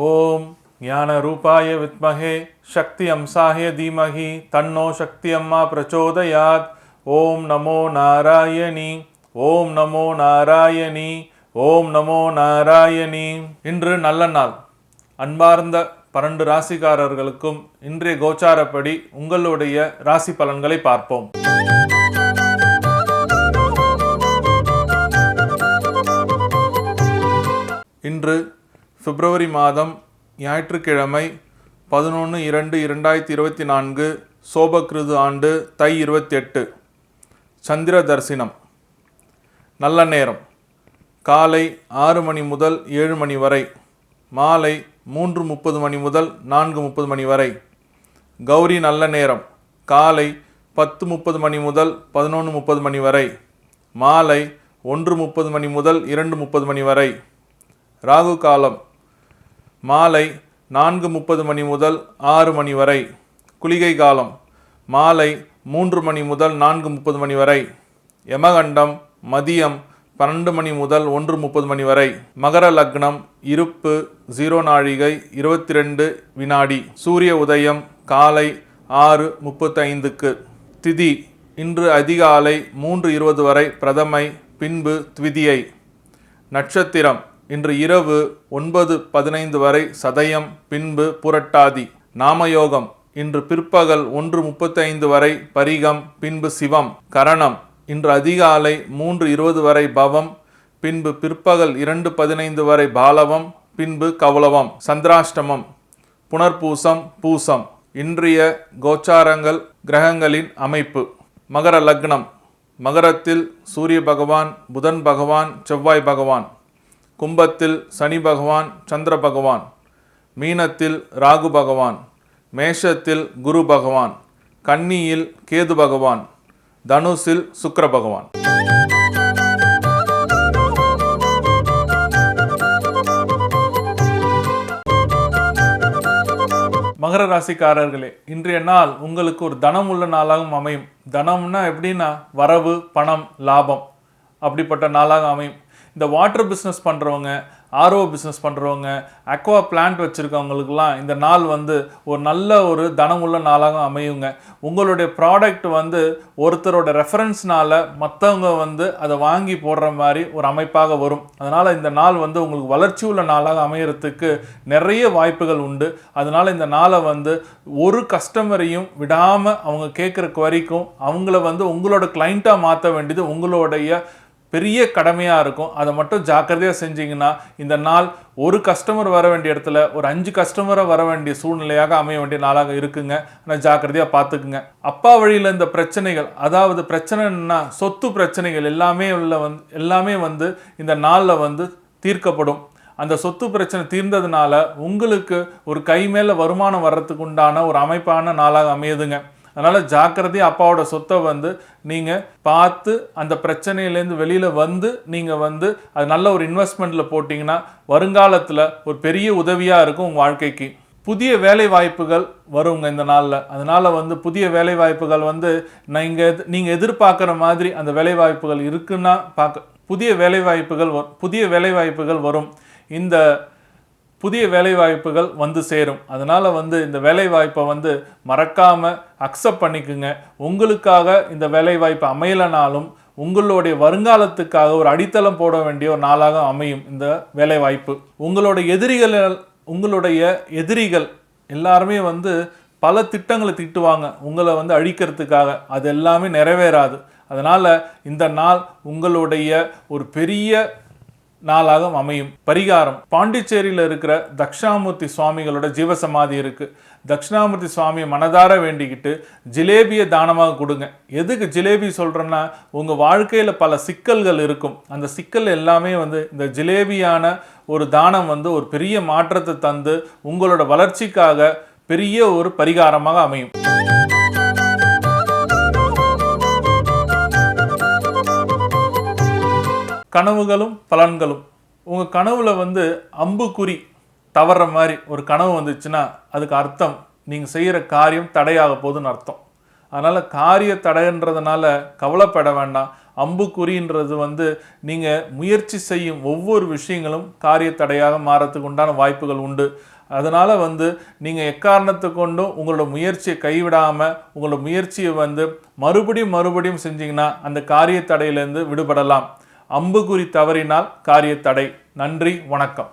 ஓம் ஞான ரூபாய வித்மஹே சக்தி அம்சாய தீமஹி தன்னோ சக்தி அம்மா பிரச்சோதயாத். ஓம் நமோ நாராயணி, ஓம் நமோ நாராயணி, ஓம் நமோ நாராயணி. இன்று நல்ல நாள். அன்பார்ந்த 12 ராசிக்காரர்களுக்கும் இன்றைய கோச்சாரப்படி உங்களுடைய ராசி பலன்களை பார்ப்போம். இன்று பிப்ரவரி மாதம் ஞாயிற்றுக்கிழமை 11/2/2024 சோபகிருது ஆண்டு தை 28. சந்திர தரிசனம். நல்ல நேரம் காலை 6 மணி முதல் 7 மணி வரை, மாலை 3:30 மணி முதல் 4:30 மணி வரை. கௌரி நல்ல நேரம் காலை 10:30 மணி முதல் 11:30 மணி வரை, மாலை 1:30 மணி முதல் 2:30 மணி வரை. ராகு காலம் மாலை 4:30 மணி முதல் 6 மணி வரை. குளிகை காலம் மாலை 3 மணி முதல் 4:30 மணி வரை. யமகண்டம் மதியம் 12 மணி முதல் 1:30 மணி வரை. மகர லக்னம் இருப்பு 0 நாழிகை 22 வினாடி. சூரிய உதயம் காலை 6:35க்கு. திதி இன்று அதிகாலை 3:20 வரை பிரதமை, பின்பு த்விதியை. நட்சத்திரம் இன்று இரவு 9:15 வரை சதயம், பின்பு புரட்டாதி. நாமயோகம் இன்று பிற்பகல் 1:35 வரை பரிகம், பின்பு சிவம். கரணம் இன்று அதிகாலை 3:20 வரை பவம், பின்பு பிற்பகல் 2:15 வரை பாலவம், பின்பு கௌலவம். சந்திராஷ்டமம் புனர்பூசம், பூசம். இன்றைய கோச்சாரங்கள், கிரகங்களின் அமைப்பு. மகர லக்னம். மகரத்தில் சூரிய பகவான், புதன் பகவான், செவ்வாய் பகவான். கும்பத்தில் சனி பகவான், சந்திர பகவான். மீனத்தில் ராகு பகவான். மேஷத்தில் குரு பகவான். கன்னியில் கேது பகவான். தனுசில் சுக்கிர பகவான். மகர ராசிக்காரர்களே, இன்றைய நாள் உங்களுக்கு ஒரு தனம் உள்ள நாளாகவும் அமையும். தனம்னா எப்படின்னா வரவு, பணம், லாபம், அப்படிப்பட்ட நாளாக அமையும். இந்த வாட்டர் பிஸ்னஸ் பண்ணுறவங்க, ஆர்ஓ பிஸ்னஸ் பண்ணுறவங்க, அக்வா பிளான்ட் வச்சுருக்கவங்களுக்கெல்லாம் இந்த நாள் ஒரு நல்ல ஒரு தனம் உள்ள நாளாக அமையுங்க. உங்களுடைய ப்ராடக்ட் ஒருத்தரோட ரெஃபரன்ஸ்னால் மற்றவங்க அதை வாங்கி போடுற மாதிரி ஒரு அமைப்பாக வரும். அதனால் இந்த நாள் உங்களுக்கு வளர்ச்சி உள்ள நாளாக அமையறதுக்கு நிறைய வாய்ப்புகள் உண்டு. அதனால் இந்த நாளை ஒரு கஸ்டமரையும் விடாமல் அவங்க கேட்குற வரைக்கும் அவங்கள உங்களோட கிளைண்ட்டாக மாற்ற வேண்டியது உங்களுடைய பெரிய கடமையாக இருக்கும். அதை மட்டும் ஜாக்கிரதையாக செஞ்சிங்கன்னா இந்த நாள் ஒரு கஸ்டமர் வர வேண்டிய இடத்துல ஒரு 5 கஸ்டமரை வர வேண்டிய சூழ்நிலையாக அமைய வேண்டிய நாளாக இருக்குங்க. ஆனால் ஜாக்கிரதையாக பார்த்துக்குங்க. அப்பா வழியில் இந்த பிரச்சனைகள், அதாவது பிரச்சனைன்னா சொத்து பிரச்சனைகள் எல்லாமே இந்த நாளில் தீர்க்கப்படும். அந்த சொத்து பிரச்சனை தீர்ந்ததுனால உங்களுக்கு ஒரு கை மேலே வருமானம் வர்றதுக்கு உண்டான ஒரு அமைப்பான நாளாக அமையுதுங்க. அதனால் ஜாக்கிரதையாக அப்பாவோட சொத்தை நீங்கள் பார்த்து அந்த பிரச்சனையிலேருந்து வெளியில் நீங்கள் அது நல்ல ஒரு இன்வெஸ்ட்மெண்ட்டில் போட்டிங்கன்னா வருங்காலத்தில் ஒரு பெரிய உதவியாக இருக்கும் உங்கள் வாழ்க்கைக்கு. புதிய வேலை வாய்ப்புகள் வருங்க இந்த நாளில். அதனால் புதிய வேலை வாய்ப்புகள் நீங்கள் எதிர்பார்க்குற மாதிரி அந்த வேலை வாய்ப்புகள் இருக்குன்னா புதிய வேலை வாய்ப்புகள் வரும். இந்த புதிய வேலைவாய்ப்புகள் சேரும். அதனால் இந்த வேலைவாய்ப்பை மறக்காமல் அக்செப்ட் பண்ணிக்குங்க. உங்களுக்காக இந்த வேலைவாய்ப்பு அமையலைனாலும் உங்களுடைய வருங்காலத்துக்காக ஒரு அடித்தளம் போட வேண்டிய ஒரு நாளாக அமையும் இந்த வேலைவாய்ப்பு. உங்களுடைய எதிரிகள் எல்லாருமே பல திட்டங்களை திட்டுவாங்க உங்களை அழிக்கிறதுக்காக. அது எல்லாமே நிறைவேறாது. அதனால் இந்த நாள் உங்களுடைய ஒரு பெரிய நாளாக அமையும். பரிகாரம்: பாண்டிச்சேரியில் இருக்கிற தட்சிணாமூர்த்தி சுவாமிகளோட ஜீவசமாதி இருக்குது. தட்சிணாமூர்த்தி சுவாமியை மனதார வேண்டிக்கிட்டு ஜிலேபியை தானமாக கொடுங்க. எதுக்கு ஜிலேபி சொல்கிறேன்னா, உங்கள் வாழ்க்கையில் பல சிக்கல்கள் இருக்கும். அந்த சிக்கல் எல்லாமே இந்த ஜிலேபியான ஒரு தானம் ஒரு பெரிய மாற்றத்தை தந்து உங்களோட வளர்ச்சிக்காக பெரிய ஒரு பரிகாரமாக அமையும். கனவுகளும் பலன்களும். உங்கள் கனவுல அம்புக்குறி தவறுற மாதிரி ஒரு கனவு வந்துச்சுன்னா அதுக்கு அர்த்தம் நீங்கள் செய்கிற காரியம் தடையாக போகுதுன்னு அர்த்தம். அதனால் காரிய தடைன்றதுனால கவலைப்பட வேண்டாம். அம்புக்குறின்றது நீங்கள் முயற்சி செய்யும் ஒவ்வொரு விஷயங்களும் காரிய தடையாக மாறத்துக்கு உண்டான வாய்ப்புகள் உண்டு. அதனால் நீங்கள் எக்காரணத்தை கொண்டும் உங்களோட முயற்சியை கைவிடாமல் உங்களோட முயற்சியை மறுபடியும் செஞ்சீங்கன்னா அந்த காரிய தடையிலேருந்து விடுபடலாம். அம்புக்குறி தவறினால் காரிய தடை. நன்றி, வணக்கம்.